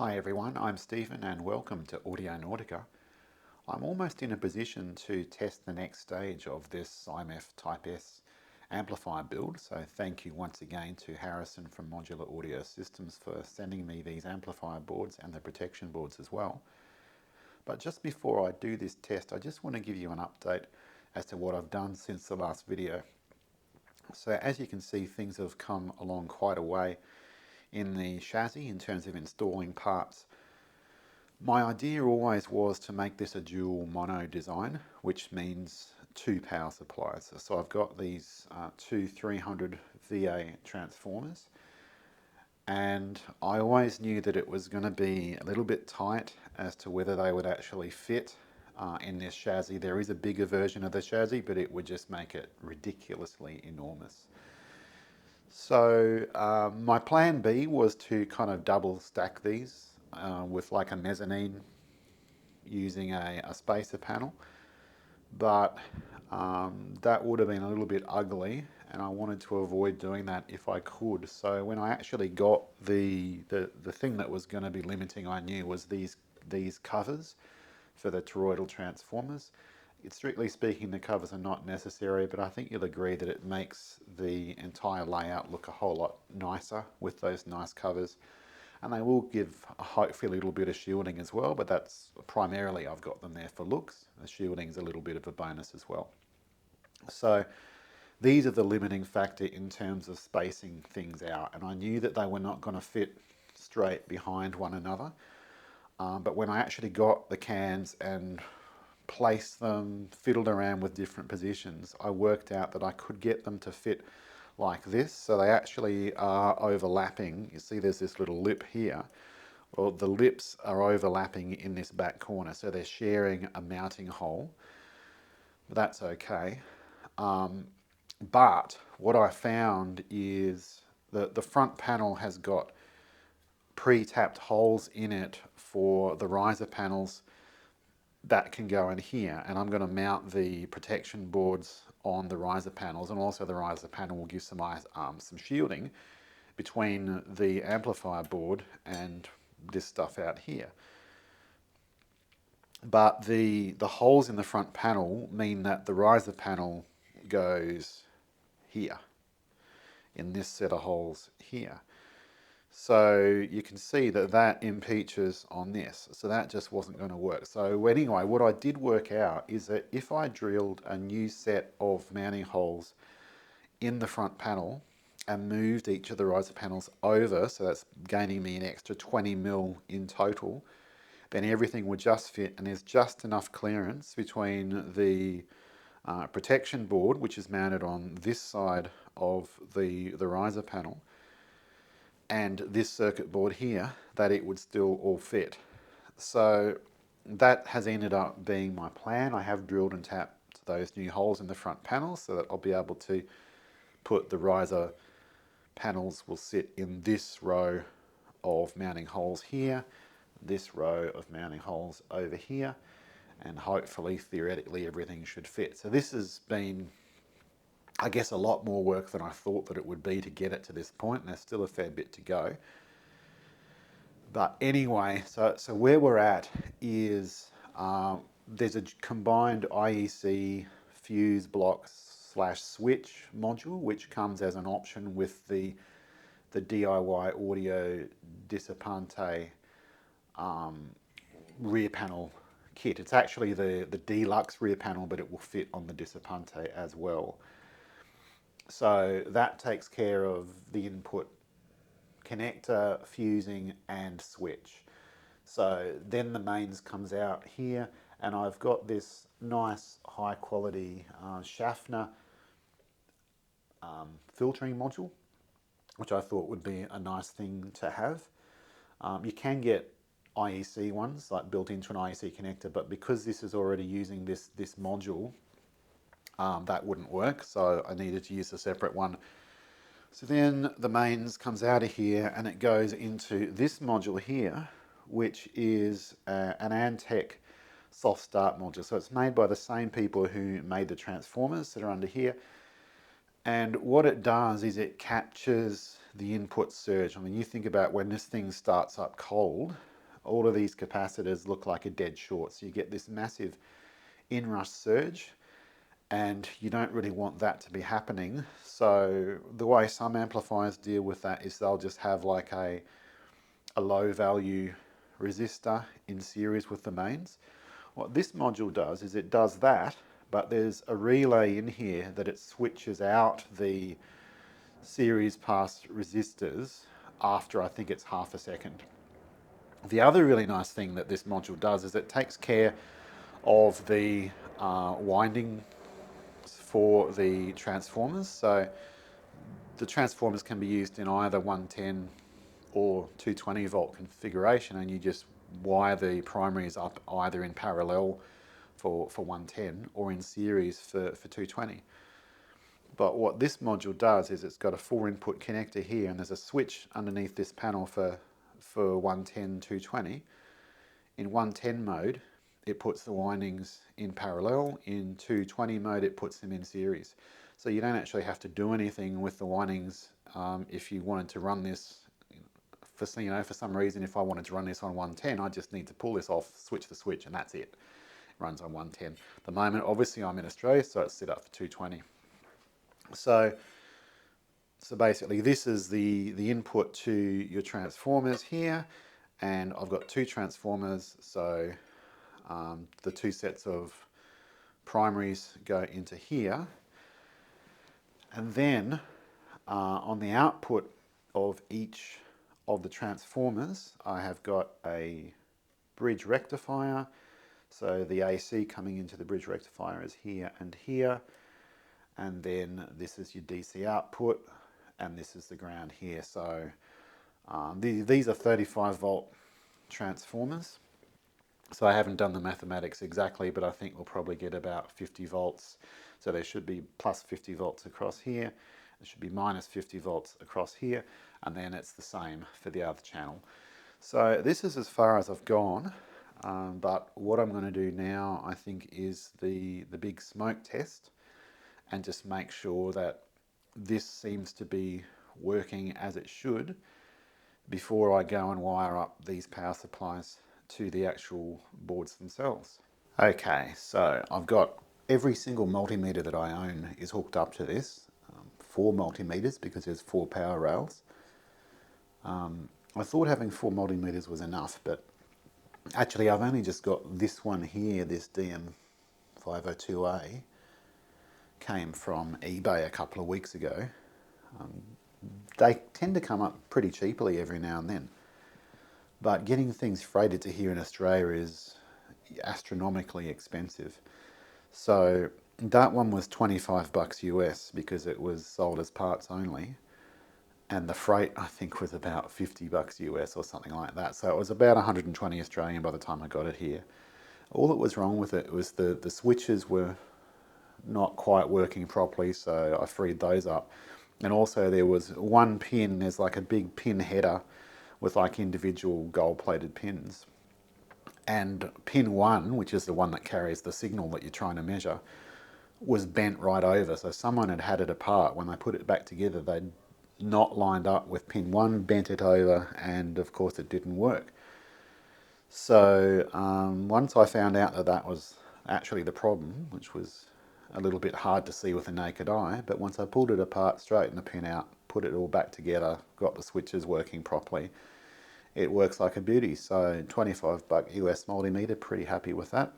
Hi everyone, I'm Stephen and welcome to Audio Nautica. I'm almost in a position to test the next stage of this SYMEF Type S amplifier build, so thank you once again to Harrison from Modular Audio Systems for sending me these amplifier boards and the protection boards as well. But just before I do this test, I just want to give you an update as to what I've done since the last video. So as you can see, things have come along quite a way in the chassis in terms of installing parts. My idea always was to make this a dual mono design, which means two power supplies. So I've got these two 300 VA transformers, and I always knew that it was going to be a little bit tight as to whether they would actually fit in this chassis. There is a bigger version of the chassis, but it would just make it ridiculously enormous. So my plan B was to kind of double stack these with like a mezzanine using a spacer panel, but that would have been a little bit ugly and I wanted to avoid doing that if I could. So when I actually got the thing that was going to be limiting, I knew, was these covers for the toroidal transformers. Strictly speaking, the covers are not necessary, but I think you'll agree that it makes the entire layout look a whole lot nicer with those nice covers. And they will give hopefully a little bit of shielding as well, but that's primarily I've got them there for looks. The shielding is a little bit of a bonus as well. So these are the limiting factor in terms of spacing things out, and I knew that they were not going to fit straight behind one another. But when I actually got the cans and placed them, fiddled around with different positions, I worked out that I could get them to fit like this. So they actually are overlapping. You see there's this little lip here. Well, the lips are overlapping in this back corner, so they're sharing a mounting hole. That's okay. But what I found is that the front panel has got pre-tapped holes in it for the riser panels that can go in here, and I'm going to mount the protection boards on the riser panels, and also the riser panel will give some shielding between the amplifier board and this stuff out here. But the holes in the front panel mean that the riser panel goes here, in this set of holes here. So you can see that that impeaches on this. So that just wasn't going to work. So anyway, what I did work out is that if I drilled a new set of mounting holes in the front panel and moved each of the riser panels over, so that's gaining me an extra 20 mil in total, then everything would just fit, and there's just enough clearance between the protection board, which is mounted on this side of the riser panel, and this circuit board here, that it would still all fit. So that has ended up being my plan. I have drilled and tapped those new holes in the front panels so that I'll be able to put the riser panels will sit in this row of mounting holes here, this row of mounting holes over here, and hopefully, theoretically, everything should fit. So this has been, I guess, a lot more work than I thought that it would be to get it to this point, and there's still a fair bit to go. But anyway, so where we're at is there's a combined IEC fuse block / switch module, which comes as an option with the DIY Audio Dissipante rear panel kit. It's actually the deluxe rear panel, but it will fit on the Dissipante as well. So that takes care of the input connector, fusing, and switch. So then the mains comes out here, and I've got this nice high quality Schaffner filtering module, which I thought would be a nice thing to have. You can get IEC ones, like built into an IEC connector, but because this is already using this module, that wouldn't work, so I needed to use a separate one. So then the mains comes out of here and it goes into this module here, which is an Antec soft start module. So it's made by the same people who made the transformers that are under here. And what it does is it captures the input surge. I mean, you think about when this thing starts up cold, all of these capacitors look like a dead short. So you get this massive inrush surge, and you don't really want that to be happening. So the way some amplifiers deal with that is they'll just have like a low value resistor in series with the mains. What this module does is it does that, but there's a relay in here that it switches out the series pass resistors after, I think it's half a second. The other really nice thing that this module does is it takes care of the winding for the transformers. So the transformers can be used in either 110 or 220 volt configuration, and you just wire the primaries up either in parallel for 110 or in series for 220. But what this module does is it's got a 4-input connector here, and there's a switch underneath this panel for 110, 220. In 110 mode, it puts the windings in parallel. In 220 mode, it puts them in series. So you don't actually have to do anything with the windings if you wanted to run this. For some reason, if I wanted to run this on 110, I just need to pull this off, switch the switch, and that's it. It runs on 110. At the moment, obviously, I'm in Australia, so it's set up for 220. So basically, this is the input to your transformers here, and I've got 2 transformers, so the 2 sets of primaries go into here, and then on the output of each of the transformers, I have got a bridge rectifier. So the AC coming into the bridge rectifier is here and here, and then this is your DC output, and this is the ground here. So these are 35 volt transformers. So I haven't done the mathematics exactly, but I think we'll probably get about 50 volts. So there should be plus 50 volts across here. There should be minus 50 volts across here, and then it's the same for the other channel. So this is as far as I've gone, but what I'm going to do now, I think, is the big smoke test, and just make sure that this seems to be working as it should before I go and wire up these power supplies to the actual boards themselves. Okay, so I've got every single multimeter that I own is hooked up to this. 4 multimeters because there's 4 power rails. I thought having 4 multimeters was enough, but actually I've only just got this one here, this DM502A, came from eBay a couple of weeks ago. They tend to come up pretty cheaply every now and then, but getting things freighted to here in Australia is astronomically expensive. So that one was $25 US because it was sold as parts only, and the freight I think was about $50 US or something like that. So it was about 120 Australian by the time I got it here. All that was wrong with it was the switches were not quite working properly, so I freed those up. And also there was one pin, there's like a big pin header with like individual gold-plated pins. And pin 1, which is the one that carries the signal that you're trying to measure, was bent right over. So someone had had it apart. When they put it back together, they'd not lined up with pin 1, bent it over, and of course it didn't work. So once I found out that that was actually the problem, which was a little bit hard to see with the naked eye, but once I pulled it apart, straightened the pin out, put it all back together, got the switches working properly, it works like a beauty. So $25 US multimeter, pretty happy with that.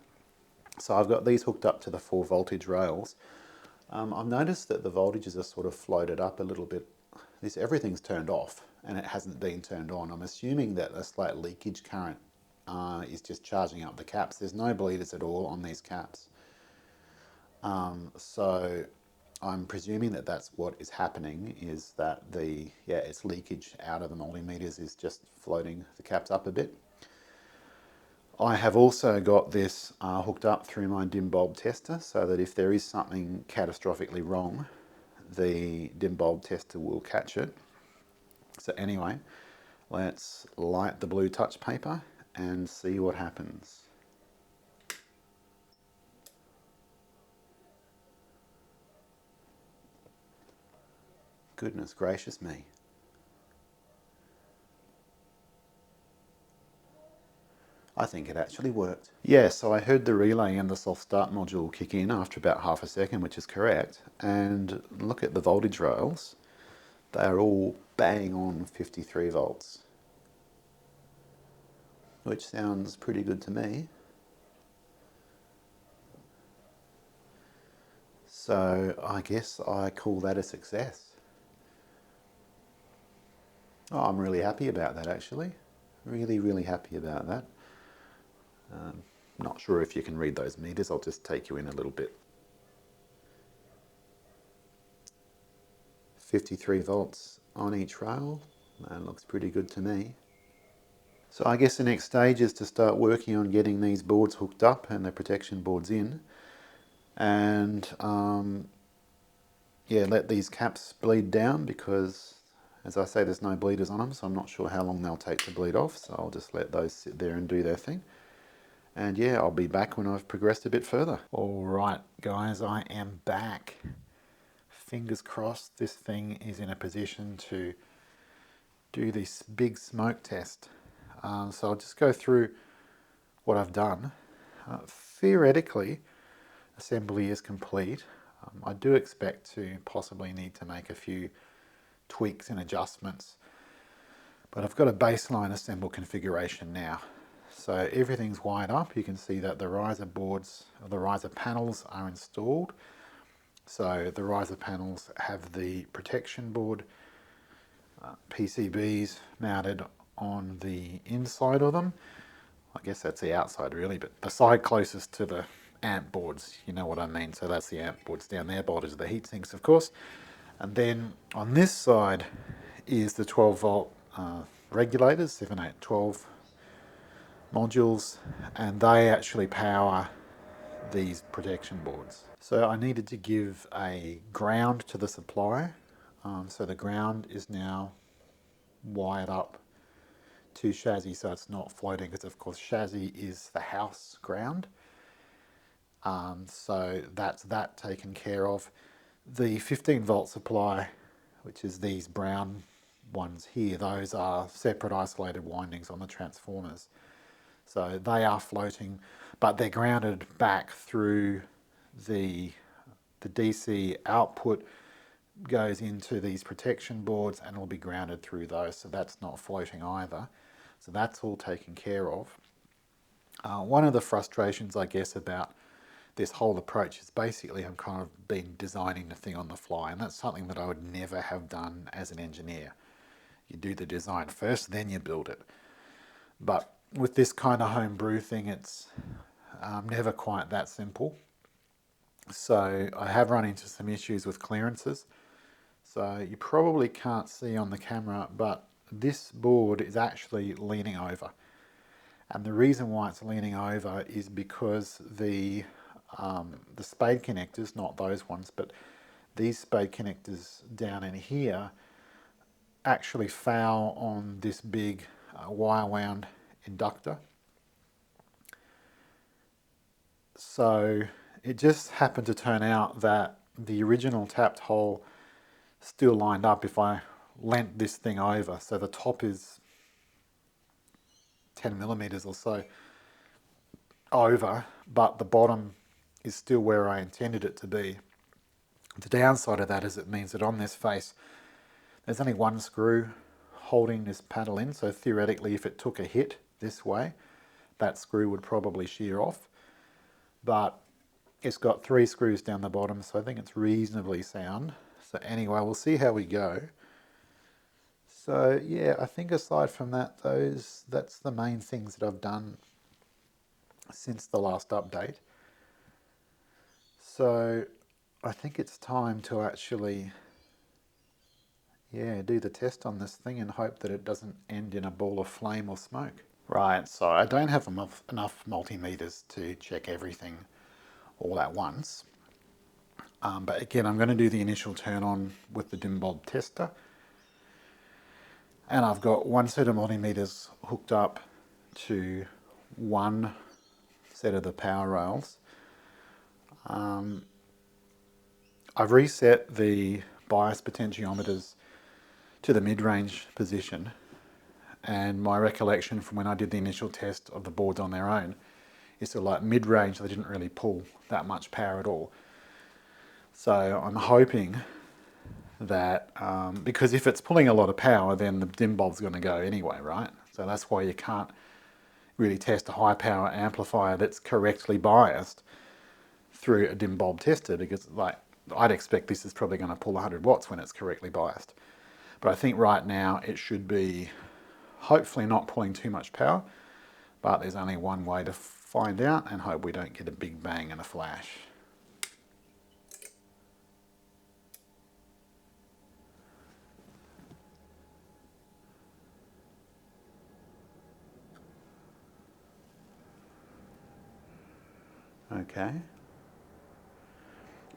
So I've got these hooked up to the 4 voltage rails. I've noticed that the voltages are sort of floated up a little bit. Everything's turned off and it hasn't been turned on. I'm assuming that a slight leakage current is just charging up the caps. There's no bleeders at all on these caps. So I'm presuming that that's what is happening, is that it's leakage out of the multimeters is just floating the caps up a bit. I have also got this hooked up through my dim bulb tester, so that if there is something catastrophically wrong, the dim bulb tester will catch it. So anyway, let's light the blue touch paper and see what happens. Goodness gracious me. I think it actually worked. Yeah, so I heard the relay and the soft start module kick in after about half a second, which is correct. And look at the voltage rails. They are all bang on 53 volts, which sounds pretty good to me. So I guess I call that a success. Oh, I'm really happy about that actually. Really happy about that. Not sure if you can read those meters. I'll just take you in a little bit. 53 volts on each rail. That looks pretty good to me. So I guess the next stage is to start working on getting these boards hooked up and the protection boards in. And yeah, let these caps bleed down because, as I say, there's no bleeders on them, so I'm not sure how long they'll take to bleed off. So I'll just let those sit there and do their thing. And yeah, I'll be back when I've progressed a bit further. All right, guys, I am back. Fingers crossed this thing is in a position to do this big smoke test. So I'll just go through what I've done. Theoretically, assembly is complete. I do expect to possibly need to make a few tweaks and adjustments, but I've got a baseline assemble configuration now. So everything's wired up. You can see that the riser boards, the riser panels are installed. So the riser panels have the protection board PCBs mounted on the inside of them. I guess that's the outside really, but the side closest to the amp boards, you know what I mean. So that's the amp boards down there, bolted to the heat sinks, of course. And then on this side is the 12 volt regulators, 7, 8, 12 modules, and they actually power these protection boards. So I needed to give a ground to the supply. So the ground is now wired up to chassis, so it's not floating, because of course chassis is the house ground. So that's that taken care of. The 15 volt supply, which is these brown ones here, those are separate isolated windings on the transformers. So they are floating, but they're grounded back through the DC output goes into these protection boards and will be grounded through those, so that's not floating either. So that's all taken care of. One of the frustrations, I guess, about this whole approach is basically I'm kind of been designing the thing on the fly, and that's something that I would never have done as an engineer. You do the design first, then you build it. But with this kind of homebrew thing, it's never quite that simple. So I have run into some issues with clearances. So you probably can't see on the camera, but this board is actually leaning over. And the reason why it's leaning over is because the spade connectors, not those ones, but these spade connectors down in here actually foul on this big wire wound inductor. So it just happened to turn out that the original tapped hole still lined up if I leant this thing over. So the top is 10 millimeters or so over, but the bottom is still where I intended it to be. The downside of that is it means that on this face, there's only one screw holding this panel in. So theoretically, if it took a hit this way, that screw would probably shear off. But it's got 3 screws down the bottom, so I think it's reasonably sound. So anyway, we'll see how we go. So yeah, I think aside from that, that's the main things that I've done since the last update. So I think it's time to actually, do the test on this thing and hope that it doesn't end in a ball of flame or smoke. Right, so I don't have enough multimeters to check everything all at once. But again, I'm going to do the initial turn on with the dim bulb tester. And I've got one set of multimeters hooked up to one set of the power rails. I've reset the bias potentiometers to the mid-range position, and my recollection from when I did the initial test of the boards on their own is sort of like mid-range, they didn't really pull that much power at all. So I'm hoping that, because if it's pulling a lot of power, then the dim bulb's going to go anyway, right? So that's why you can't really test a high power amplifier that's correctly biased through a dim bulb tester, because like I'd expect this is probably going to pull 100 watts when it's correctly biased. But I think right now it should be hopefully not pulling too much power, but there's only one way to find out, and hope we don't get a big bang and a flash. Okay.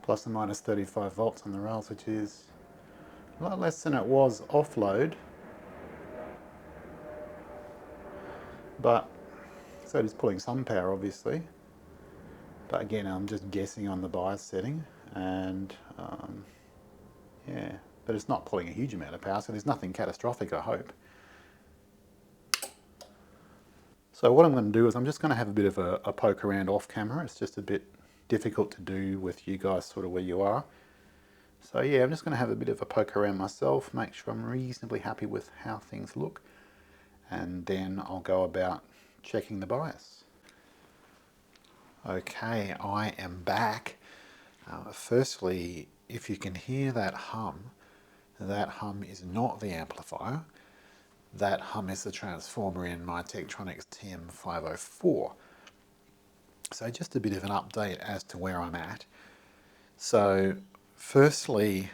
Plus or minus 35 volts on the rails, which is a lot less than it was offload. But, so it is pulling some power obviously. But again, I'm just guessing on the bias setting, and yeah, but it's not pulling a huge amount of power, so there's nothing catastrophic, I hope. So what I'm going to do is I'm just going to have a bit of a poke around off camera. It's just a bit difficult to do with you guys sort of where you are. So yeah, I'm just going to have a bit of a poke around myself, make sure I'm reasonably happy with how things look, and then I'll go about checking the bias. Okay, I am back. Firstly, if you can hear that hum is not the amplifier. That hum is the transformer in my Tektronix TM504. So just a bit of an update as to where I'm at. So firstly,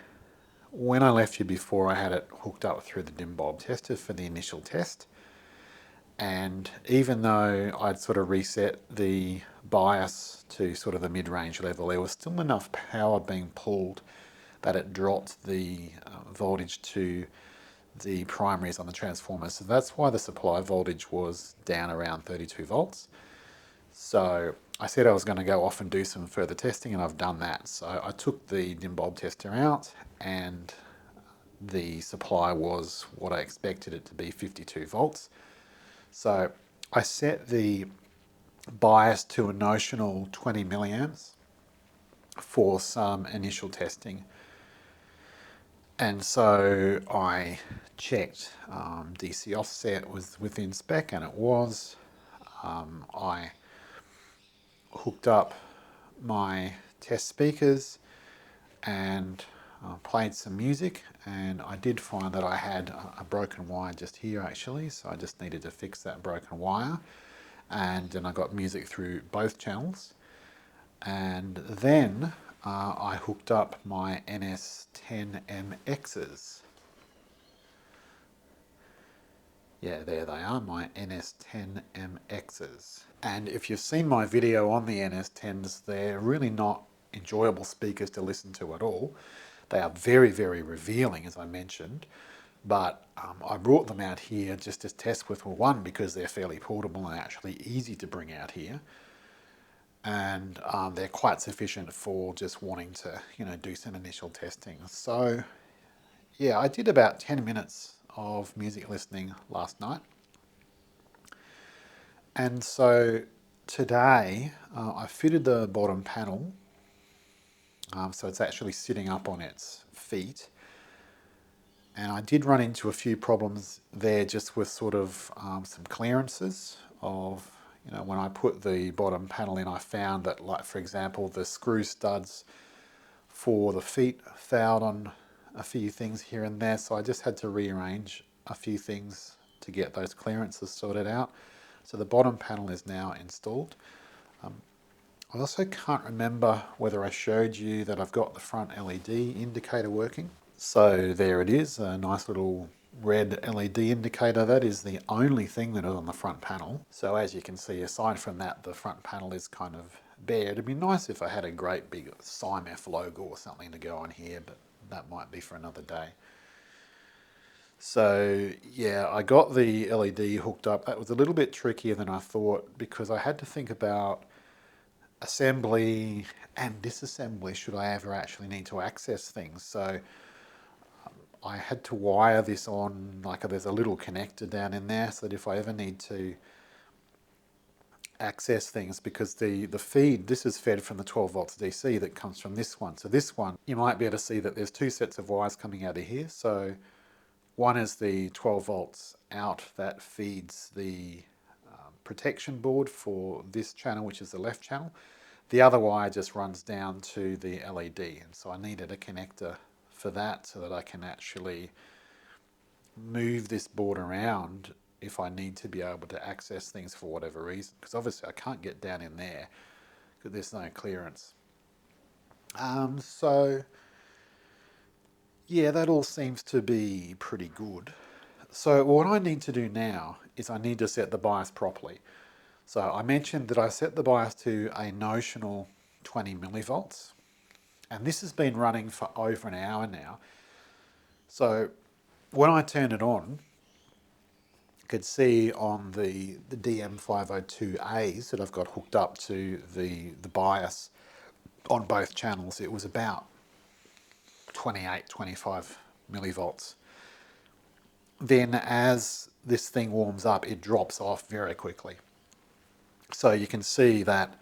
when I left you before, I had it hooked up through the dim bulb tester for the initial test. And even though I'd sort of reset the bias to sort of the mid-range level, there was still enough power being pulled that it dropped the voltage to the primaries on the transformer. So that's why the supply voltage was down around 32 volts. So I said I was going to go off and do some further testing, and I've done that. So I took the dim bulb tester out, and the supply was what I expected it to be, 52 volts. So I set the bias to a notional 20 milliamps for some initial testing. And so I checked DC offset was within spec, and it was. I hooked up my test speakers and played some music, and I did find that I had a broken wire just here actually, so I just needed to fix that broken wire, and then I got music through both channels. And then I hooked up my NS10MXs. Yeah, there they are, my NS10MXs. And if you've seen my video on the NS10s, they're really not enjoyable speakers to listen to at all. They are very, very revealing, as I mentioned, but I brought them out here just to test with, one, because they're fairly portable and actually easy to bring out here, and they're quite sufficient for just wanting to, do some initial testing. So yeah, I did about 10 minutes of music listening last night. And so today I fitted the bottom panel, so it's actually sitting up on its feet. And I did run into a few problems there just with sort of some clearances of, when I put the bottom panel in, I found that, like, for example, the screw studs for the feet fouled on a few things here and there. So I just had to rearrange a few things to get those clearances sorted out. So the bottom panel is now installed. I also can't remember whether I showed you that I've got the front LED indicator working. So there it is, a nice little red LED indicator. That is the only thing that is on the front panel. So as you can see, aside from that, the front panel is kind of bare. It'd be nice if I had a great big SYMEF logo or something to go on here, but that might be for another day. So yeah, I got the LED hooked up. That was a little bit trickier than I thought, because I had to think about assembly and disassembly should I ever actually need to access things. So I had to wire this on, like there's a little connector down in there so that if I ever need to access things, because the feed, this is fed from the 12 volts DC that comes from this one. So this one, you might be able to see that there's two sets of wires coming out of here. So one is the 12 volts out that feeds the protection board for this channel, which is the left channel. The other wire just runs down to the LED, and so I needed a connector for that so that I can actually move this board around if I need to be able to access things for whatever reason, because obviously I can't get down in there because there's no clearance. So yeah, that all seems to be pretty good. So what I need to do now is I need to set the bias properly. So I mentioned that I set the bias to a notional 20 millivolts, and this has been running for over an hour now. So when I turn it on, you could see on the DM502As that I've got hooked up to the bias on both channels, it was about 28, 25 millivolts. Then as this thing warms up, it drops off very quickly. So you can see that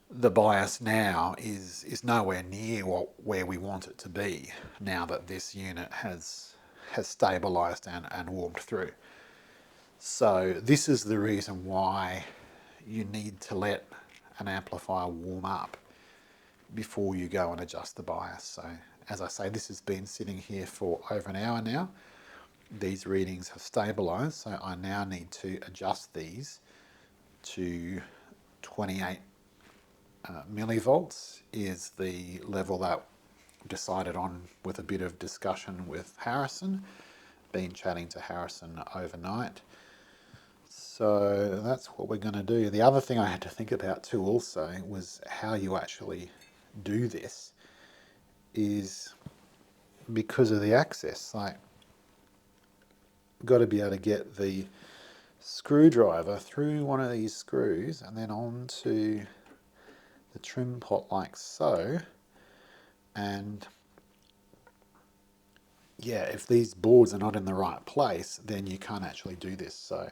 the bias now is nowhere near where we want it to be now that this unit has stabilized and warmed through. So this is the reason why you need to let an amplifier warm up before you go and adjust the bias. So as I say, this has been sitting here for over an hour now. These readings have stabilized, so I now need to adjust these to 28 millivolts is the level that decided on with a bit of discussion with Harrison. Been chatting to Harrison overnight. So that's what we're going to do. The other thing I had to think about too also was how you actually do this, is because of the access. Like, got to be able to get the screwdriver through one of these screws and then onto the trim pot like so. And yeah, if these boards are not in the right place, then you can't actually do this. So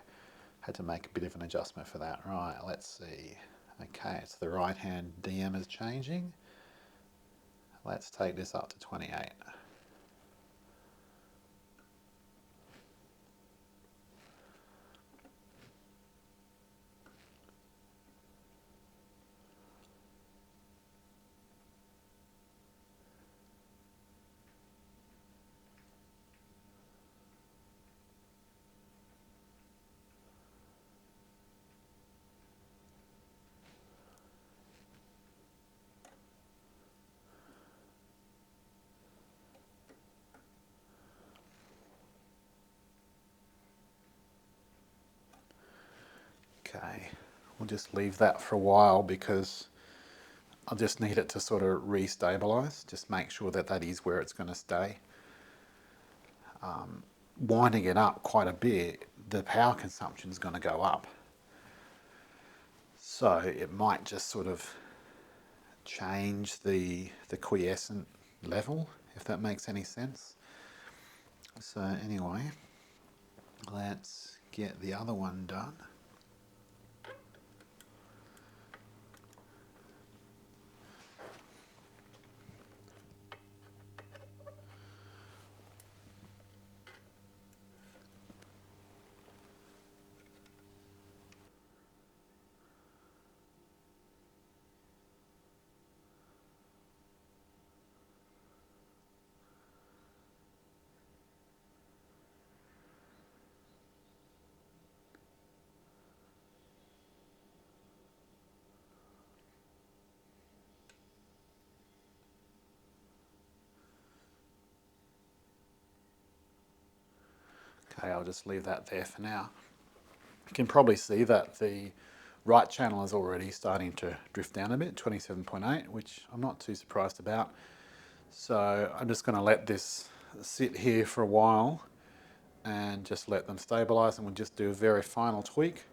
had to make a bit of an adjustment for that. Right, let's see. Okay, it's the right hand DM is changing. Let's take this up to 28. Okay, we'll just leave that for a while because I'll just need it to sort of re-stabilize. Just make sure that that is where it's going to stay. Winding it up quite a bit, the power consumption is going to go up. So it might just sort of change the quiescent level, if that makes any sense. So anyway, let's get the other one done. Okay, I'll just leave that there for now. You can probably see that the right channel is already starting to drift down a bit, 27.8, which I'm not too surprised about. So I'm just going to let this sit here for a while and just let them stabilize, and we'll just do a very final tweak.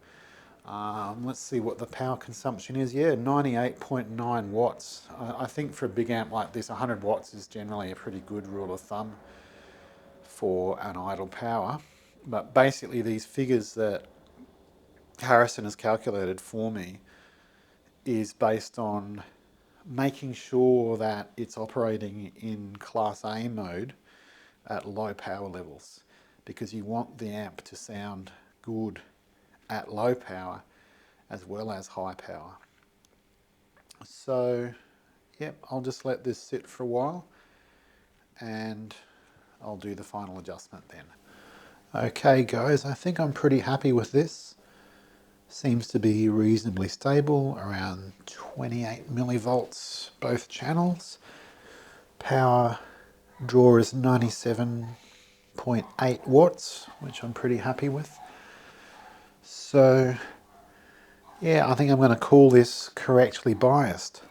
Let's see what the power consumption is. Yeah, 98.9 watts. I think for a big amp like this, 100 watts is generally a pretty good rule of thumb. for an idle power. But basically these figures that Harrison has calculated for me is based on making sure that it's operating in Class A mode at low power levels, because you want the amp to sound good at low power as well as high power. So, yep, I'll just let this sit for a while and I'll do the final adjustment then. Okay guys, I think I'm pretty happy with this. Seems to be reasonably stable, around 28 millivolts both channels. Power draw is 97.8 watts, which I'm pretty happy with. So yeah, I think I'm going to call this correctly biased.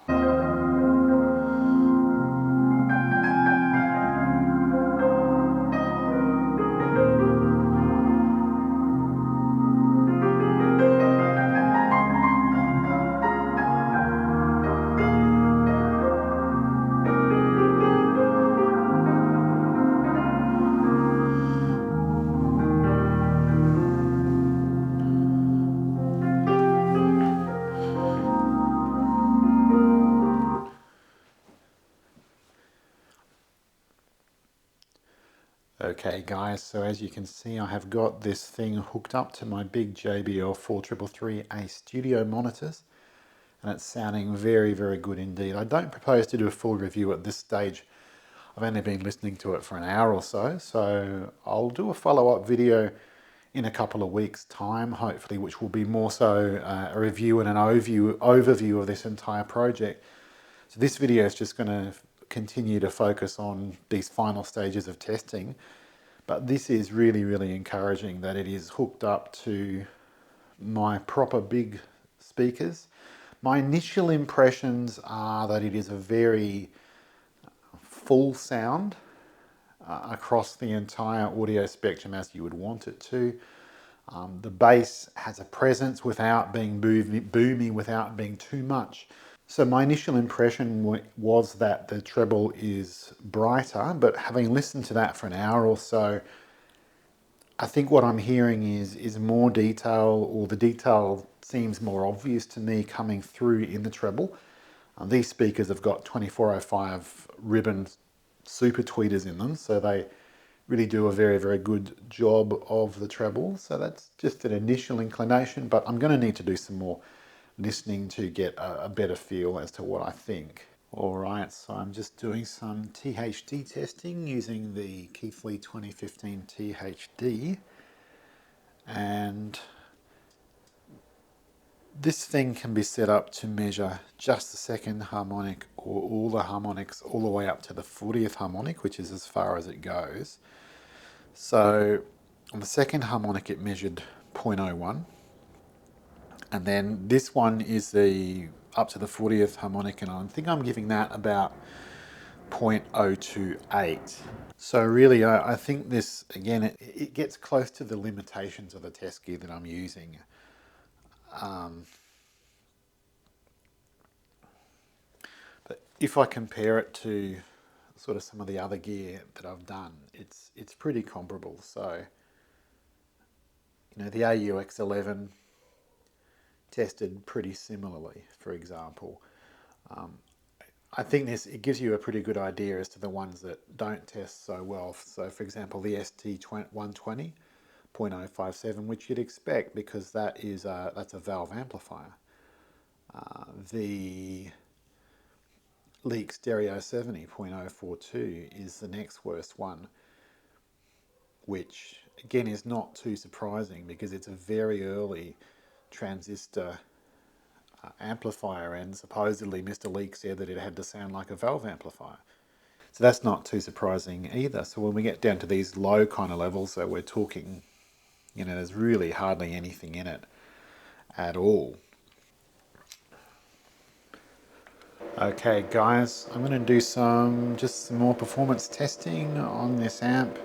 Okay guys, so as you can see I have got this thing hooked up to my big JBL 4333A studio monitors and it's sounding very, very good indeed. I don't propose to do a full review at this stage. I've only been listening to it for an hour or so, so I'll do a follow-up video in a couple of weeks' time, hopefully, which will be more so a review and an overview of this entire project. So this video is just going to continue to focus on these final stages of testing, but this is really, really encouraging that it is hooked up to my proper big speakers. My initial impressions are that it is a very full sound across the entire audio spectrum as you would want it to. The bass has a presence without being boomy, without being too much. So my initial impression was that the treble is brighter, but having listened to that for an hour or so, I think what I'm hearing is more detail, or the detail seems more obvious to me coming through in the treble. These speakers have got 2405 ribbon super tweeters in them, so they really do a very, very good job of the treble. So that's just an initial inclination, but I'm going to need to do some more listening to get a better feel as to what I think. Alright, so I'm just doing some THD testing using the Keithley 2015 THD, and this thing can be set up to measure just the second harmonic or all the harmonics all the way up to the 40th harmonic, which is as far as it goes. So on the second harmonic it measured 0.01, and then this one is the up to the 40th harmonic, and I think I'm giving that about 0.028. So really I think this, again, it gets close to the limitations of the test gear that I'm using. But if I compare it to sort of some of the other gear that I've done, it's pretty comparable. So, you know, the AUX11 tested pretty similarly, for example. I think it gives you a pretty good idea as to the ones that don't test so well. So, for example, the ST120 0.057, which you'd expect because that's a valve amplifier. The Leak Stereo 70 0.042 is the next worst one, which again is not too surprising because it's a very early transistor amplifier, and supposedly Mr. Leak said that it had to sound like a valve amplifier. So that's not too surprising either. So when we get down to these low kind of levels, so we're talking, you know, there's really hardly anything in it at all. Okay guys, I'm going to do some more performance testing on this amp.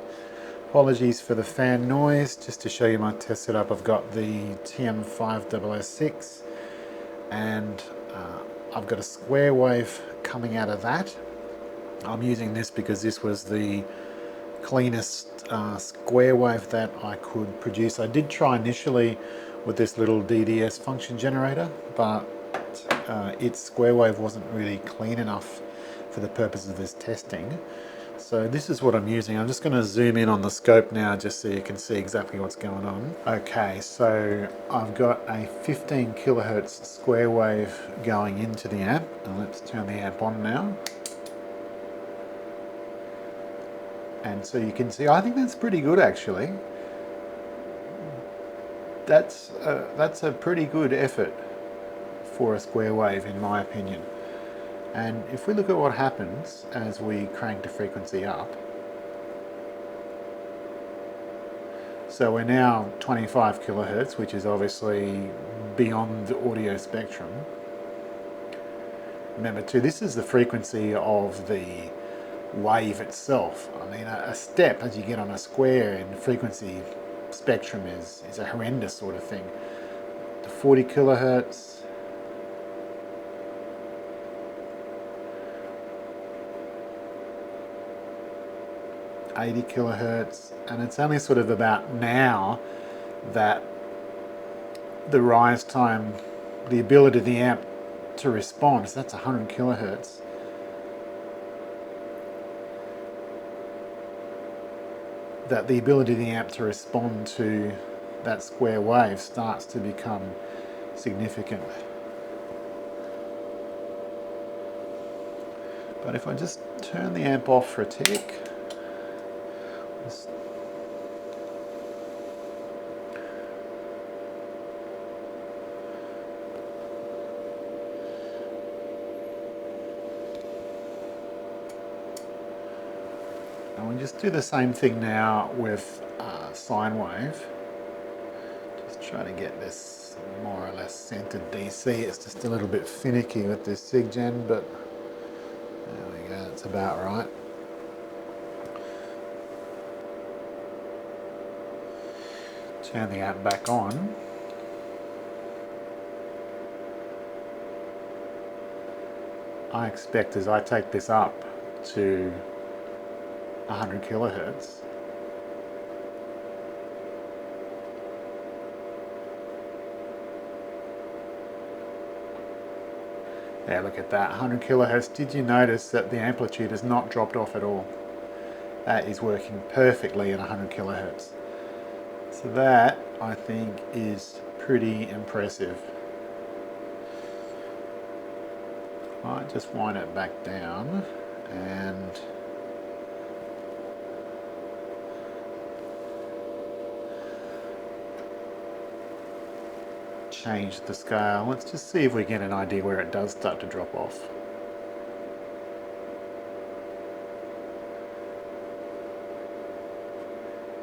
Apologies for the fan noise. Just to show you my test setup, I've got the TM5006 and I've got a square wave coming out of that. I'm using this because this was the cleanest square wave that I could produce. I did try initially with this little DDS function generator, but its square wave wasn't really clean enough for the purposes of this testing. So this is what I'm using. I'm just going to zoom in on the scope now just so you can see exactly what's going on. Okay, so I've got a 15 kilohertz square wave going into the amp. And let's turn the amp on now. And so you can see, I think that's pretty good actually. That's a pretty good effort for a square wave in my opinion. And if we look at what happens as we crank the frequency up, so we're now 25 kilohertz, which is obviously beyond the audio spectrum. Remember too, this is the frequency of the wave itself. I mean, a step as you get on a square in frequency spectrum is a horrendous sort of thing. The 40 kilohertz, 80 kilohertz, and it's only sort of about now that the rise time, the ability of the amp to respond, so that's 100 kilohertz. That the ability of the amp to respond to that square wave starts to become significant. But if I just turn the amp off for a tick, and we just do the same thing now with sine wave. Just trying to get this more or less centered DC. It's just a little bit finicky with this SIGGEN, but there we go, that's about right. Turn the amp back on. I expect as I take this up to 100 kilohertz, yeah, look at that, 100 kilohertz. Did you notice that the amplitude has not dropped off at all? That is working perfectly at 100 kilohertz. So that, I think, is pretty impressive. I might just wind it back down and change the scale. Let's just see if we get an idea where it does start to drop off.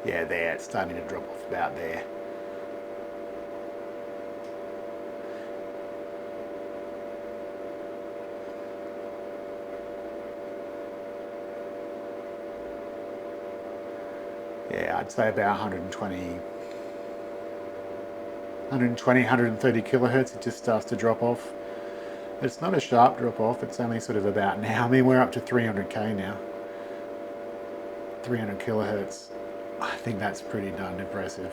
Yeah, there, it's starting to drop off about there. Yeah, I'd say about 120, 130 kilohertz, it just starts to drop off. It's not a sharp drop off, it's only sort of about now. I mean, we're up to 300k now. 300 kilohertz. I think that's pretty darn impressive.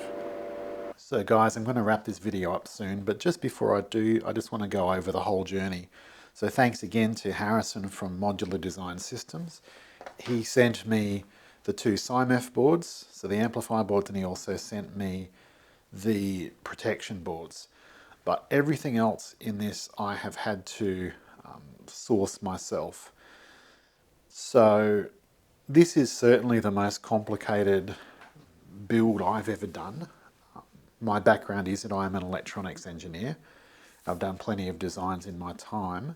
So guys, I'm going to wrap this video up soon, but just before I do, I just want to go over the whole journey. So thanks again to Harrison from Modular Design Systems. He sent me the two SYMEF boards, so the amplifier boards, and he also sent me the protection boards. But everything else in this I have had to source myself. So this is certainly the most complicated build I've ever done. My background is that I'm an electronics engineer. I've done plenty of designs in my time,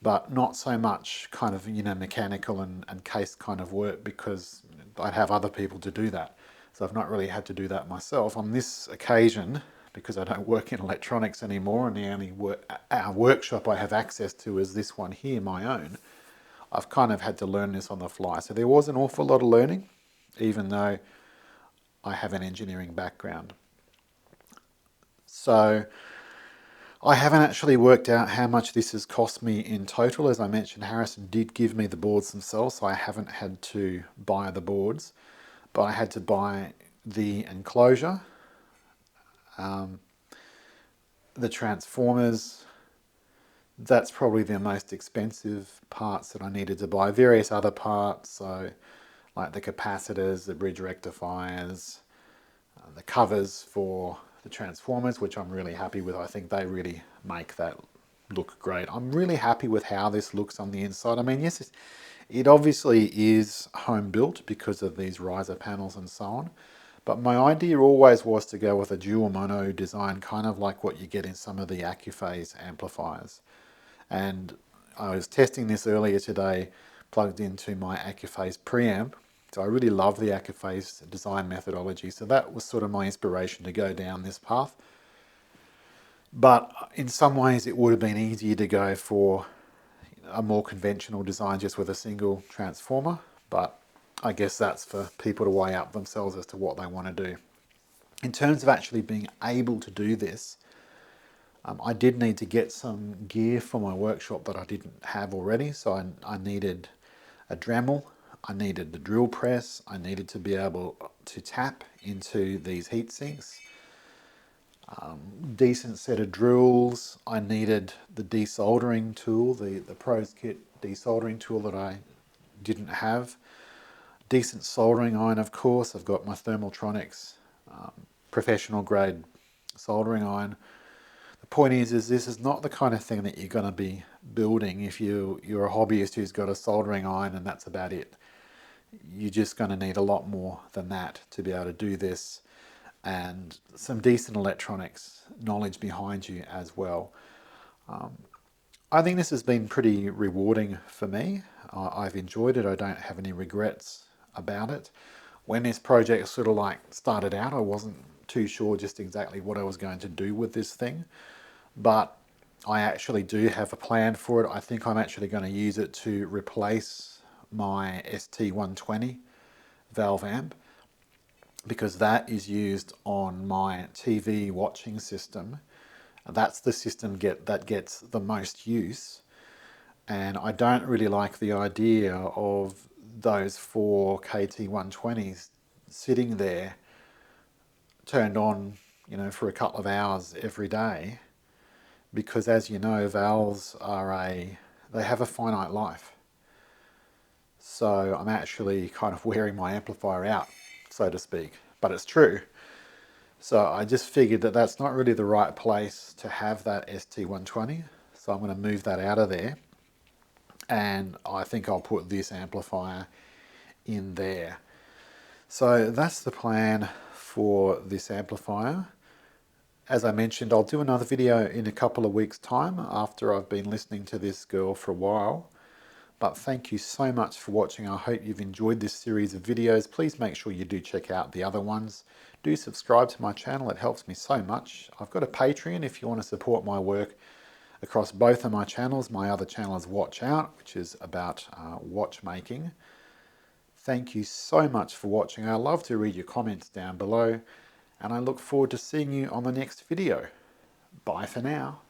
but not so much kind of, mechanical and case kind of work, because I'd have other people to do that. So I've not really had to do that myself. On this occasion, because I don't work in electronics anymore and the only workshop I have access to is this one here, my own, I've kind of had to learn this on the fly. So there was an awful lot of learning, even though I have an engineering background. So I haven't actually worked out how much this has cost me in total. As I mentioned, Harrison did give me the boards themselves, so I haven't had to buy the boards. but I had to buy the enclosure, the transformers. That's probably the most expensive parts that I needed to buy. Various other parts, so like the capacitors, the bridge rectifiers, the covers for the transformers, which I'm really happy with. I think they really make that look great. I'm really happy with how this looks on the inside. I mean, yes, it obviously is home built because of these riser panels and so on. But my idea always was to go with a dual mono design, kind of like what you get in some of the Accuphase amplifiers. And I was testing this earlier today, plugged into my Accuphase preamp. So I really love the Accuphase design methodology. So that was sort of my inspiration to go down this path. But in some ways it would have been easier to go for a more conventional design just with a single transformer. But I guess that's for people to weigh up themselves as to what they want to do. In terms of actually being able to do this, I did need to get some gear for my workshop that I didn't have already. So I needed a Dremel, I needed the drill press, I needed to be able to tap into these heat sinks, decent set of drills. I needed the desoldering tool, the Pros Kit desoldering tool that I didn't have. Decent soldering iron, of course. I've got my Thermaltronics professional grade soldering iron. The point is this is not the kind of thing that you're going to be building if you're a hobbyist who's got a soldering iron and that's about it. You're just going to need a lot more than that to be able to do this, and some decent electronics knowledge behind you as well. I think this has been pretty rewarding for me. I've enjoyed it. I don't have any regrets about it. When this project sort of like started out, I wasn't too sure just exactly what I was going to do with this thing, but I actually do have a plan for it. I think I'm actually going to use it to replace my ST120 valve amp, because that is used on my TV watching system. That's the system that gets the most use, and I don't really like the idea of those 4 KT120s sitting there turned on, for a couple of hours every day, because as you know, valves they have a finite life. So I'm actually kind of wearing my amplifier out, so to speak, but it's true. So I just figured that that's not really the right place to have that ST120. So I'm going to move that out of there, and I think I'll put this amplifier in there. So that's the plan for this amplifier. As I mentioned, I'll do another video in a couple of weeks' time after I've been listening to this girl for a while. But thank you so much for watching. I hope you've enjoyed this series of videos. Please make sure you do check out the other ones. Do subscribe to my channel, it helps me so much. I've got a Patreon if you want to support my work across both of my channels. My other channel is Watch Out, which is about watchmaking. Thank you so much for watching. I love to read your comments down below, and I look forward to seeing you on the next video. Bye for now.